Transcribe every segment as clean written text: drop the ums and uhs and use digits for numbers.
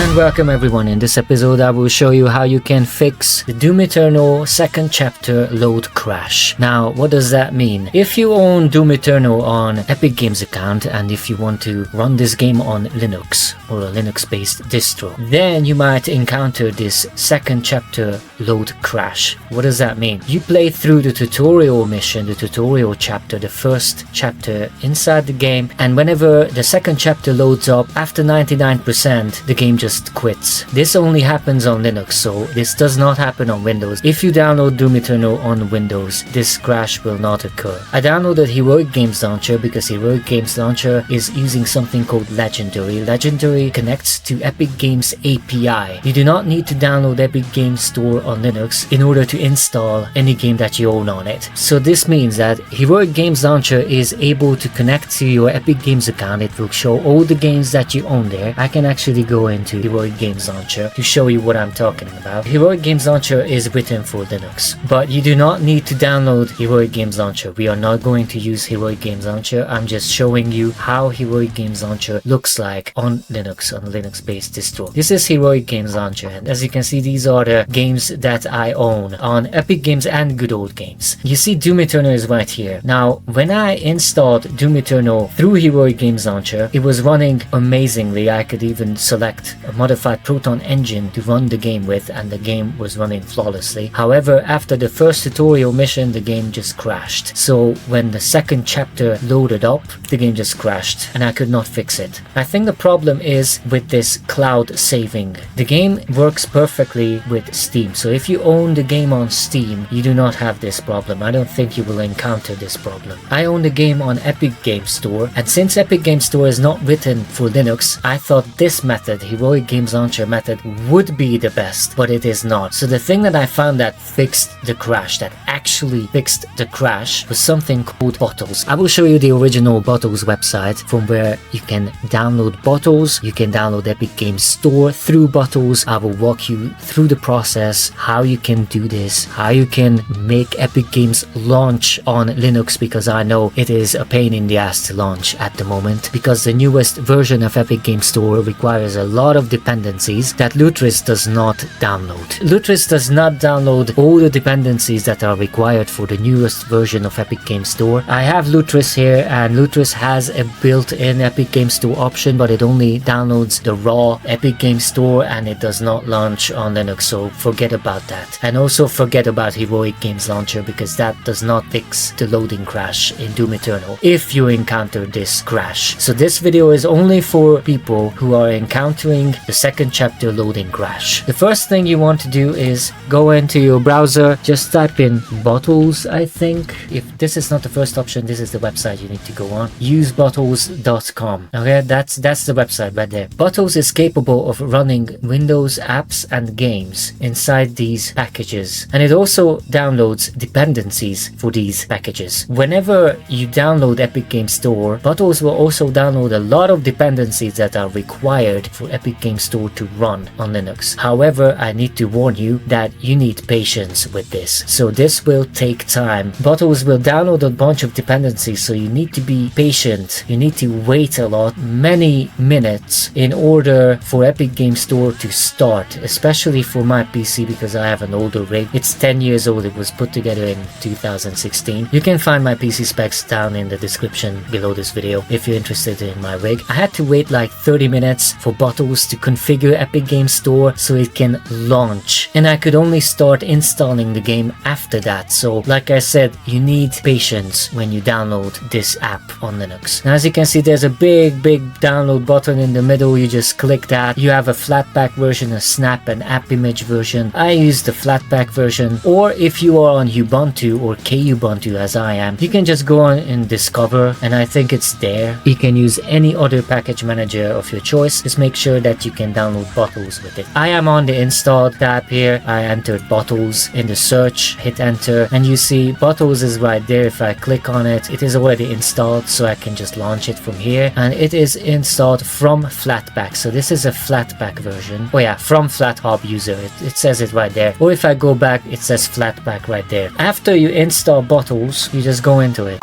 And welcome everyone. In this episode I will show you how you can fix the Doom Eternal second chapter load crash. Now what does that mean? If you own Doom Eternal on Epic Games account and if you want to run this game on Linux or a Linux based distro, then you might encounter this second chapter load crash. What does that mean? You play through the tutorial mission, the tutorial chapter, the first chapter inside the game, and whenever the second chapter loads up, after 99% the game just quits. This only happens on Linux, so this does not happen on Windows. If you download Doom Eternal on Windows, this crash will not occur. I downloaded Heroic Games Launcher because Heroic Games Launcher is using something called Legendary. Legendary connects to Epic Games API. You do not need to download Epic Games Store on Linux in order to install any game that you own on it. So this means that Heroic Games Launcher is able to connect to your Epic Games account. It will show all the games that you own there. I can actually go into Heroic Games Launcher to show you what I'm talking about. Heroic Games Launcher is written for Linux, but you do not need to download Heroic Games Launcher. We are not going to use Heroic Games Launcher. I'm just showing you how Heroic Games Launcher looks like on Linux, on a Linux based distro. This is Heroic Games Launcher, and as you can see, these are the games that I own on Epic Games and Good Old Games. You see Doom Eternal is right here. Now when I installed Doom Eternal through Heroic Games Launcher, it was running amazingly. I could even select a modified Proton engine to run the game with, and the game was running flawlessly. However, after the first tutorial mission, the game just crashed. So when the second chapter loaded up, the game just crashed and I could not fix it. I think the problem is with this cloud saving. The game works perfectly with Steam, so if you own the game on Steam, you do not have this problem. I don't think you will encounter this problem. I own the game on Epic Games Store, and since Epic Games Store is not written for Linux, I thought this method, Heroic Games Launcher method, would be the best, but it is not. So the thing that I found that fixed the crash, that actually fixed the crash, was something called Bottles. I will show you the original Bottles website from where you can download Bottles. You can download Epic Games Store through Bottles. I will walk you through the process, how you can do this, how you can make Epic Games launch on Linux, because I know it is a pain in the ass to launch at the moment, because the newest version of Epic Games Store requires a lot of dependencies that Lutris does not download. Lutris does not download all the dependencies that are required for the newest version of Epic Games Store. I have Lutris here, and Lutris has a built-in Epic Games Store option, but it only downloads the raw Epic Games Store and it does not launch on Linux, so forget about that. And also forget about Heroic Games Launcher, because that does not fix the loading crash in Doom Eternal if you encounter this crash. So this video is only for people who are encountering the second chapter loading crash. The first thing you want to do is go into your browser, just type in Bottles. I think if this is not the first option, this is the website you need to go on. Usebottles.com. Okay, that's the website right there. Bottles is capable of running Windows apps and games inside these packages, and it also downloads dependencies for these packages. Whenever you download Epic Games Store, Bottles will also download a lot of dependencies that are required for Epic Games Store to run on Linux. However, I need to warn you that you need patience with this, so this will take time. Bottles will download a bunch of dependencies, so you need to be patient. You need to wait a lot, many minutes, in order for Epic Games Store to start, especially for my PC because I have an older rig. It's 10 years old. It was put together in 2016. You can find my PC specs down in the description below this video if you're interested in my rig. I had to wait like 30 minutes for Bottles to configure Epic Games Store so it can launch, and I could only start installing the game after that. So like I said, you need patience when you download this app on Linux. Now as you can see, there's a big download button in the middle. You just click that. You have a flatpak version, a snap and app image version. I use the flatpak version, or if you are on Ubuntu or Kubuntu as I am, you can just go on and discover, and I think it's there. You can use any other package manager of your choice. Just make sure that you can download Bottles with it. I am on the install tab here. I entered Bottles in the search, hit enter, and you see Bottles is right there. If I click on it, it is already installed, so I can just launch it from here, and it is installed from Flatpak. So this is a Flatpak version. Oh yeah, from FlatHub user. It says it right there. Or if I go back, it says Flatpak right there. After you install Bottles, you just go into it.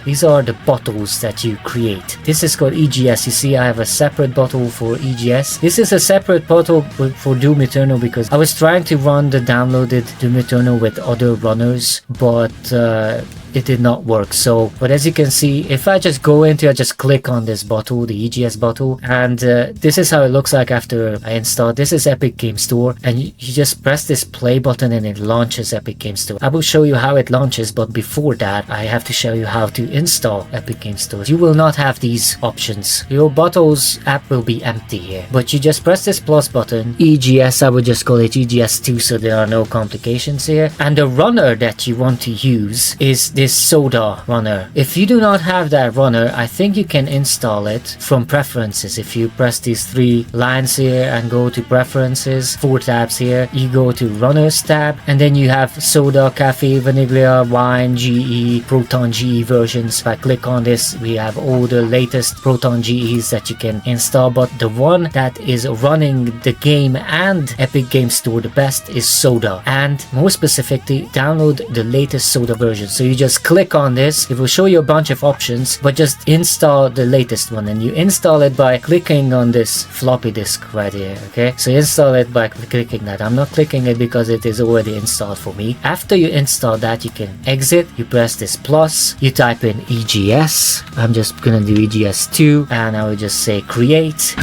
These are the bottles that you create. This is called EGS. You see I have a separate bottle for EGS. This is a separate bottle for Doom Eternal because I was trying to run the downloaded Doom Eternal with other runners, but it did not work. But as you can see, if I just go into, I just click on this bottle, the EGS bottle, and this is how it looks like after I install. This is Epic Game Store, and you just press this play button and it launches Epic Game Store. I will show you how it launches, but before that I have to show you how to install Epic Game Store. You will not have these options. Your bottles app will be empty here, but you just press this plus button, EGS, I would just call it EGS2 so there are no complications here, and the runner that you want to use is this soda runner. If you do not have that runner, I think you can install it from preferences. If you press these 3 lines here and go to preferences, 4 tabs here, you go to runners tab, and then you have soda, cafe, vanilla, wine, GE, Proton GE versions. If I click on this, we have all the latest Proton GEs that you can install, but the one that is running the game and Epic Game Store the best is soda, and more specifically download the latest soda version. So you just click on this, it will show you a bunch of options, but just install the latest one, and you install it by clicking on this floppy disk right here. Okay, so install it by clicking that. I'm not clicking it because it is already installed for me. After you install that, you can exit, you press this plus, you type in EGS. I'm just gonna do EGS2, and I will just say create.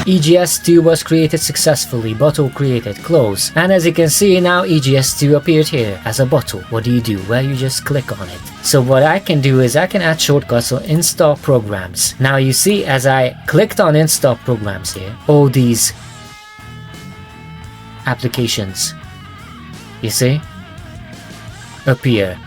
EGS2 was created successfully, bottle created, close. And as you can see now, EGS2 appeared here as a bottle. What do? Well, you just click on it. So what I can do is I can add shortcuts or install programs. Now you see as I clicked on install programs here, all these applications, you see, appear.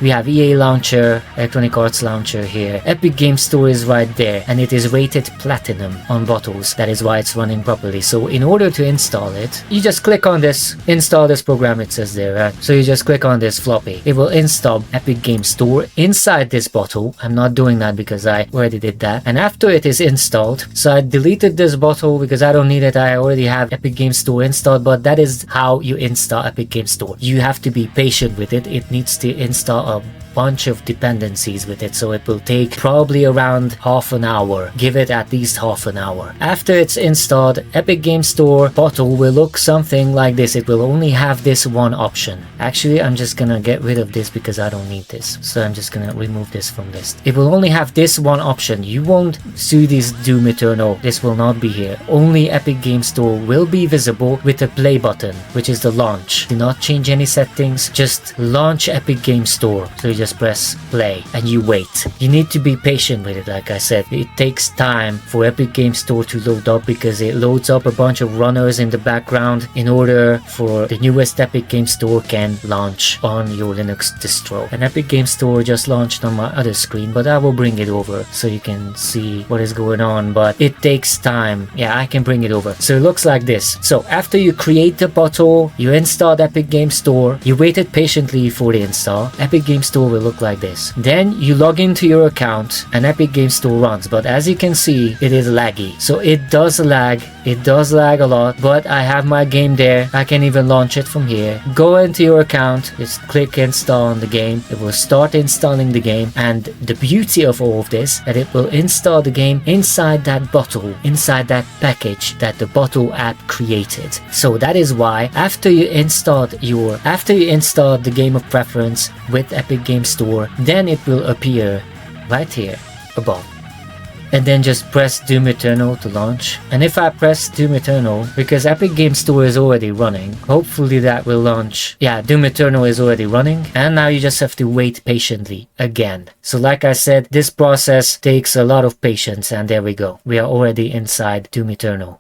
We have EA Launcher, Electronic Arts Launcher here. Epic Game Store is right there, and it is rated platinum on bottles. That is why it's running properly. So in order to install it, you just click on this, install this program, it says there, right? So you just click on this floppy. It will install Epic Game Store inside this bottle. I'm not doing that because I already did that. And after it is installed, so I deleted this bottle because I don't need it. I already have Epic Game Store installed, but that is how you install Epic Game Store. You have to be patient with it. It needs to install a bunch of dependencies with it, so it will take probably around half an hour. Give it at least half an hour. After it's installed, Epic Game Store bottle will look something like this. It will only have this one option. Actually, I'm just gonna get rid of this because I don't need this, so I'm just gonna remove this from this. It will only have this one option. You won't see this Doom Eternal. This will not be here. Only Epic Game Store will be visible with the play button, which is the launch. Do not change any settings, just launch Epic Game Store. So you just press play and you wait. You need to be patient with it. Like I said, it takes time for Epic Game Store to load up because it loads up a bunch of runners in the background in order for the newest Epic Game Store can launch on your Linux distro. And Epic Game Store just launched on my other screen, but I will bring it over so you can see what is going on, but it takes time. Yeah, I can bring it over. So it looks like this. So after you create the bottle, you installed Epic Game Store, you waited patiently for the install, Epic Game Store will look like this. Then you log into your account and Epic Game Store runs, but as you can see, it is laggy. So it does lag a lot, but I have my game there. I can even launch it from here. Go into your account, just click install on the game. It will start installing the game, and the beauty of all of this, that it will install the game inside that bottle, inside that package that the bottle app created. So that is why after you installed the game of preference with Epic Game Store, then it will appear right here above. And then just press Doom Eternal to launch. And if I press Doom Eternal, because Epic Game Store is already running, hopefully that will launch. Yeah, Doom Eternal is already running. And now you just have to wait patiently again. So like I said, this process takes a lot of patience, and there we go. We are already inside Doom Eternal.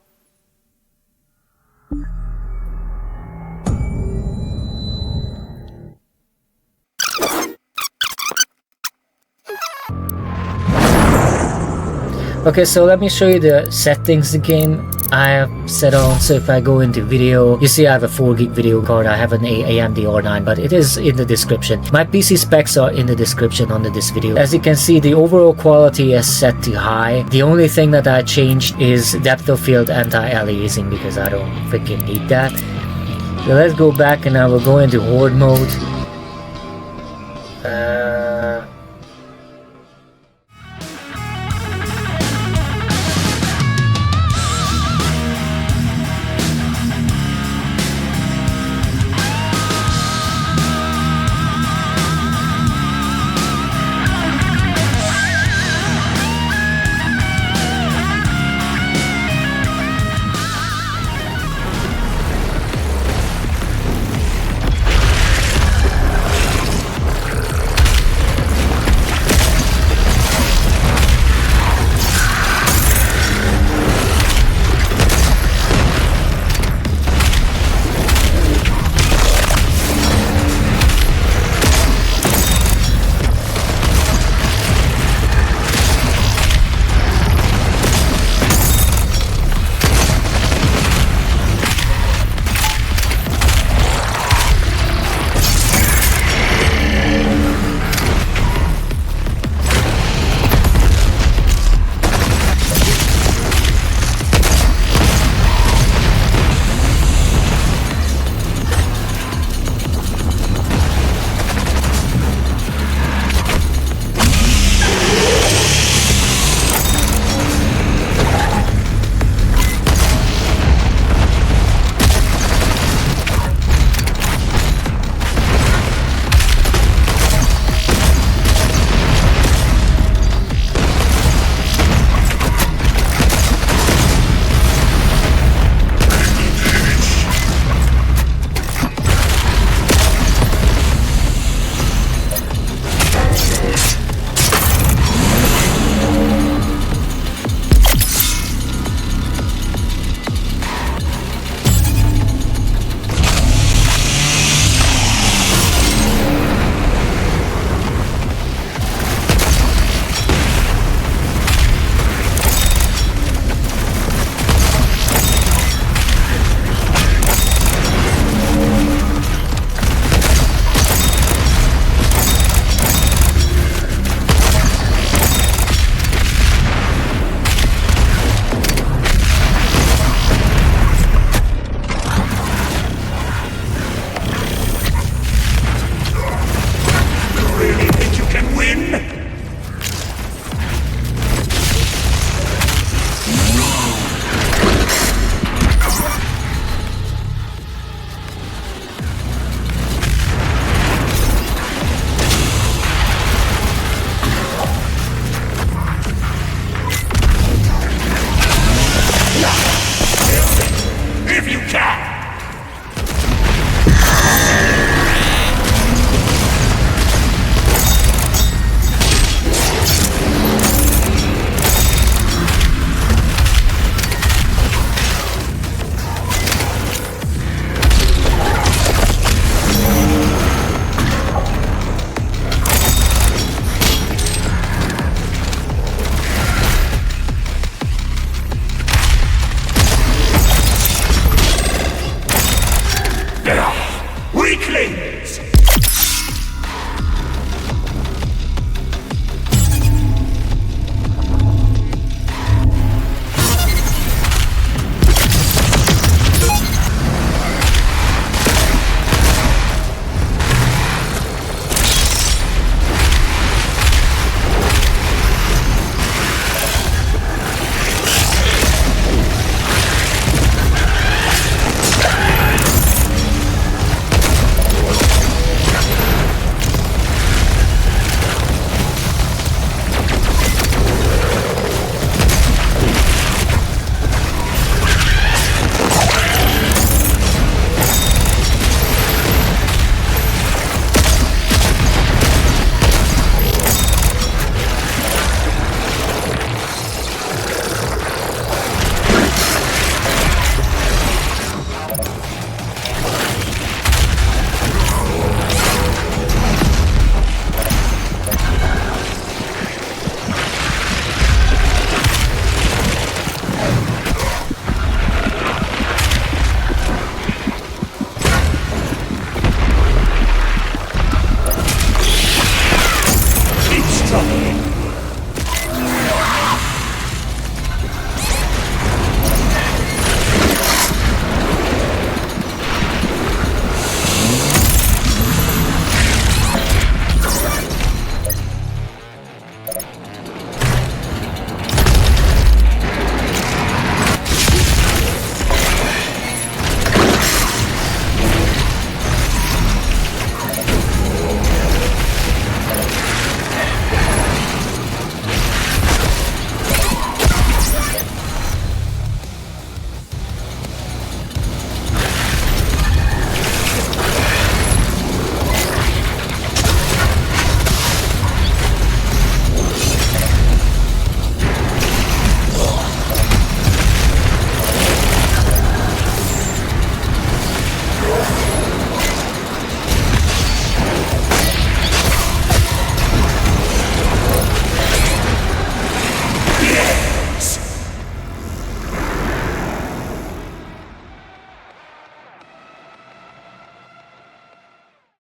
Okay, so let me show you the settings the game I have set on. So if I go into video, you see I have a 4 gig video card. I have an AMD R9, but it is in the description. My PC specs are in the description under this video. As you can see, the overall quality is set to high. The only thing that I changed is depth of field anti-aliasing because I don't freaking need that. So let's go back and I will go into horde mode.